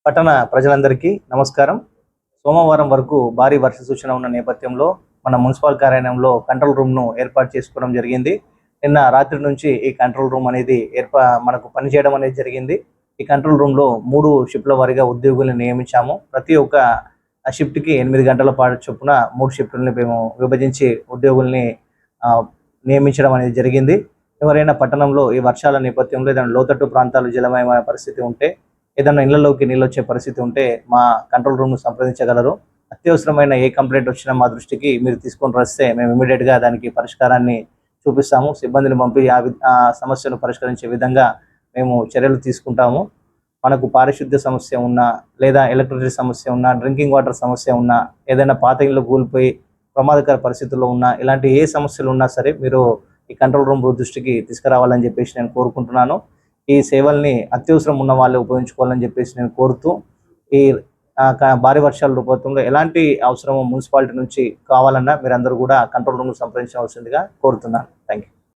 పట్టణ ప్రజలందరికీ నమస్కారం. సోమవారం వరకు భారీ వర్ష సూచన ఉన్న నేపథ్యంలో మన మున్సిపల్ కార్యాలయంలో కంట్రోల్ రూమ్ను ఏర్పాటు చేసుకోవడం జరిగింది. నిన్న రాత్రి నుంచి ఈ కంట్రోల్ రూమ్ అనేది మనకు పనిచేయడం అనేది జరిగింది. ఈ కంట్రోల్ రూమ్లో 3 షిఫ్ట్ల వారీగా ఉద్యోగులను నియమించాము. ప్రతి ఒక్క షిఫ్ట్కి 8 గంటల పాటు చొప్పున 3 షిఫ్టుల్ని మేము విభజించి ఉద్యోగుల్ని నియమించడం అనేది జరిగింది. ఎవరైనా పట్టణంలో ఈ వర్షాల నేపథ్యంలో ఏదైనా లోతట్టు ప్రాంతాలు జలమయమైన పరిస్థితి ఉంటే, ఏదైనా ఇళ్లలోకి నీళ్ళు వచ్చే పరిస్థితి ఉంటే మా కంట్రోల్ రూమ్ను సంప్రదించగలరు. అత్యవసరమైన ఏ కంప్లైంట్ వచ్చినా మా దృష్టికి మీరు తీసుకొని వస్తే మేము ఇమీడియట్గా దానికి పరిష్కారాన్ని చూపిస్తాము. సిబ్బందిని పంపి ఆ సమస్యను పరిష్కరించే విధంగా మేము చర్యలు తీసుకుంటాము. మనకు పారిశుద్ధ్య సమస్య ఉన్నా, లేదా ఎలక్ట్రిసిటీ సమస్య ఉన్నా, డ్రింకింగ్ వాటర్ సమస్య ఉన్నా, ఏదైనా పాత ఇళ్ళు కూలిపోయి ప్రమాదకర పరిస్థితుల్లో ఉన్నా, ఇలాంటి ఏ సమస్యలు ఉన్నా సరే మీరు ఈ కంట్రోల్ రూమ్ దృష్టికి తీసుకురావాలని చెప్పేసి నేను కోరుకుంటున్నాను. ఈ సేవల్ని అత్యవసరం ఉన్న వాళ్ళే ఉపయోగించుకోవాలని చెప్పేసి నేను కోరుతూ, ఈ భారీ వర్షాల రూపంలో ఎలాంటి అవసరమో మున్సిపాలిటీ నుంచి కావాలన్నా మీరందరూ కూడా కంట్రోల్ రూమ్ సంప్రదించవలసిందిగా కోరుతున్నాను. Thank you.